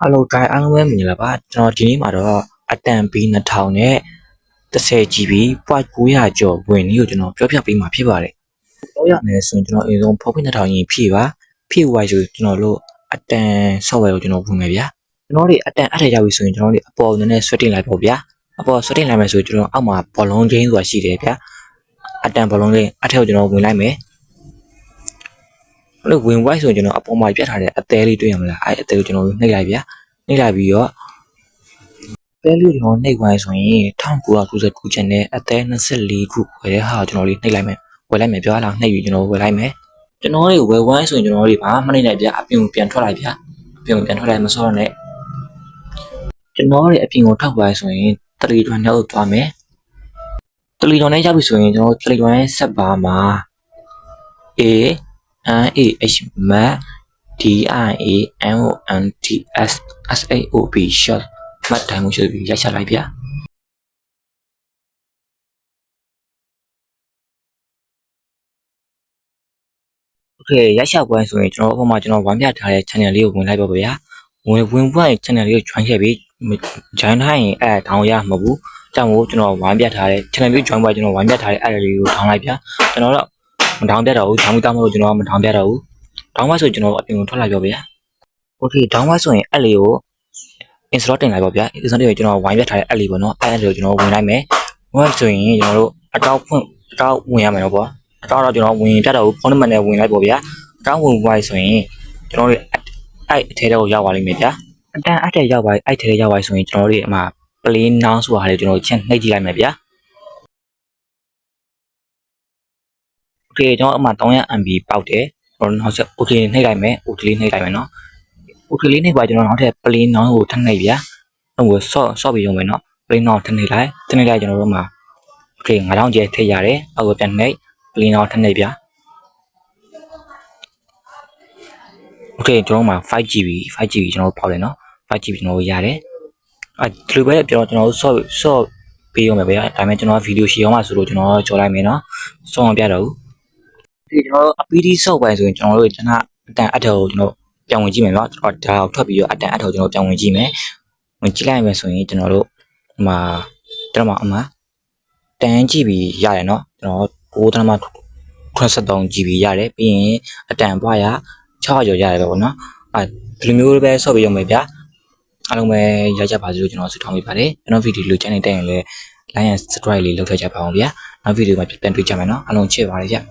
Hello ဂိုင်းအားလုံးပဲမင်္ဂလာပါကျွန်တော်ဒီနေ့မှာတော့အတန်ပြီး2000နဲ့10 GB 900ကျော်ဝင်နေကိုကျွန်တော်ပြောပြပေးမှာဖြစ်ပါတယ်။ပြောရမယ်ဆိုရင်ကျွန်တော်အရင်ဆုံးဖောက်ဖိ2000ရင်ဖြည့်ပါဖြည့်ဝိုင်းဆိုကျွန်တော်တို့အတန် software ကိုကျွန်တော်ဝင်မယ်ဗျာ။ကျွန်တော်တို့အတန်အထက်ရောက်ပြီဆိုရင်ကျွန်တော်တို့အပေါ်နည်းနည်း setting လိုက်ပေါ့ဗျာ။အပေါ် setting လိုက်မယ်ဆိုကျွန်တော်အောက်မှာဘောလုံးချင်းဆိုတာရှိတယ်ဗျာ။အတန်ဘောလုံးချင်းအထက်ကိုကျွန်တော်ဝင်လိုက်မယ်။အဲ့လိုဝင်ဝိုင်းဆိုရင်ကျွန်တော်အပေါ်မှာပြတ်ထားတဲ့အသေးလေးတွေ့ရမလားအဲ့အသေးကိုကျွန်တော်နှိပ်လိုက်ဗျာနှိပ်လိုက်ပြီးတော့တဲလေးကျွန်တော်နှိပ်ဝိုင်းဆိုရင်1999ကျန်တဲ့အသေး24ခုဝယ်တဲ့ဟာကိုကျွန်တော်လေးနှိပ်လိုက်မယ်ဝယ်လိုက်မယ်ပြောရအောင်နှိပ်ပြီးကျွန်တော်ဝယ်လိုက်မယ်ကျွန်တော်တို့ဝယ်ဝိုင်းဆိုရင်ကျွန်တော်တို့ဘာမှမနှိပ်လိုက်ဗျာအပြင်ကိုပြန်ထွက်လိုက်ဗျာအပြင်ကိုပြန်ထွက်လိုက်မစောတော့နဲ့ကျွန်တော်တို့အပြင်ကိုထောက်ဝိုင်းဆိုရင်Telegramနဲ့သွားမယ်Telegramနဲ့ရောက်ပြီဆိုရင်ကျွန်တော်တို့ Telegram ရဲ့ဆက်ပါမှာ ANAH MAT DIAMONTS SAOP short မှတ်တိုင်းမှုရှိပြီးရိုက်ချလိုက်ဗျာโอเคရိုက်ချပွဲဆိုရင်ကျွန်တော်အပေါ်မှာကျွန်တော်ဝမ်းပြထားတဲ့ channel လေးကိုဝင်လိုက်ပါဗျာဝင်ပွင့် channel လေးကို join ခဲ့ပြီး join ထားရင်အဲ့ထောင်ရမှာမဟုတ်ဘူးကြောင့်မို့ကျွန်တော်ဝမ်းပြထားတဲ့ channel လေး join ပွဲကျွန်တော်ဝမ်းပြထားတဲ့အဲ့လေးကိုထောင်လိုက်ဗျာကျွန်တော်တော့မထောင်ပြတော့ဘူးထောင်ပြီးသားမလို့ကျွန်တော်မထောင်ပြတော့ဘူးထောင်ပါဆိုကျွန်တော်အပြင်ကိုထွက်လိုက်ပြောဗျာโอเคထောင်ပါဆိုရင်အဲ့လေးကိုinstall တင်လိုက်ပါဗျာ install တင်ပြီးကျွန်တော်ဝိုင်းပြထားတဲ့ app လေးပေါ့နော်အဲ့ app ကိုကျွန်တော်ဝင်လိုက်မယ်ဝင်ဆိုရင်ကျွန်တော်တို့အကောက်ဝင်ရမယ်နော်ပေါ့အကောက်တော့ကျွန်တော်ဝင်ပြတော့ဖုန်းနံပါတ်နဲ့ဝင်လိုက်ပေါ့ဗျာအကောက်ဝင်သွားဆိုရင်ကျွန်တော်တို့အဲ့အထဲကိုရောက်သွားလိမ့်မယ်ဗျာအတန်းအထဲရောက်သွားအဲ့ထဲရောက်သွားဆိုရင်ကျွန်တော်တို့အမှ play now ဆိုတာလေးကျွန်တော်ချင်းနှိပ်ကြည့်လိုက်မယ်ဗျာโอเคကျွန်တော်အမှ 300MB ပေါက်တယ်ကျွန်တော်နောက်ဆက် OK နှိပ်လိုက်မယ် OK လေးနှိပ်လိုက်မယ်နော် OK လေးနှိပ်ပါကျွန်တော်နောက်ထပ် play now ကိုထပ်နှိပ်ဗျာဟိုဆော့ပြီးရုံပဲเนาะ play now ထပ်နှိပ်လိုက်ကျွန်တော်တို့မှာ okay 9000ကျဲထည့်ရတယ်အောက်ကိုပြန်နှိပ် play now ထပ်နှိပ်ဗျာ okay ကျွန်တော်မှာ 5GB ကျွန်တော်ပေါက်တယ်เนาะ 5GB ကျွန်တော်ရတယ်ဒီလိုပဲကျွန်တော်ဆော့ပေးရုံပဲဗျာဒါပေမဲ့ကျွန်တော်ဗီဒီယိုရှေ့အောင်မှဆိုလို့ကျွန်တော်ကြော်လိုက်မယ်เนาะဆော့အောင်ပြတော့ဘူးဒီကျွန်တော် APD ဆော့ပိုင်းဆိုရင်ကျွန်တော်တို့တနအတန်အထောက်ကိုကျွန်တော်ပြောင်းဝင်ကြည့်မယ်เนาะဒါကိုထွက်ပြီးတော့အတန်အထောက်ကျွန်တော်ပြောင်းဝင်ကြည့်မယ်ဝင်ကြည့်လိုက်မယ်ဆိုရင်ကျွန်တော်တို့ဟိုမှာအမှ10 GB ရတယ်เนาะကျွန်တော်9.83 GB ရတယ်ပြီးရင်အတန်ပွားရ600ကျော်ရတယ်ပဲပေါ့เนาะဒီလိုမျိုးပဲဆော့ပြီးရုံပဲဗျာအားလုံးပဲရကြပါစေလို့ကျွန်တော်ဆုတောင်းပေးပါတယ်ကျွန်တော်ဗီဒီယိုလိုချင်နေတဲ့ရင်လည်း like and subscribe လေးလုပ်ထည့်ကြပါအောင်ဗျာနောက်ဗီဒီယိုမှာပြန်တွေ့ကြမယ်เนาะအားလုံးချစ်ပါတယ်ဗျာ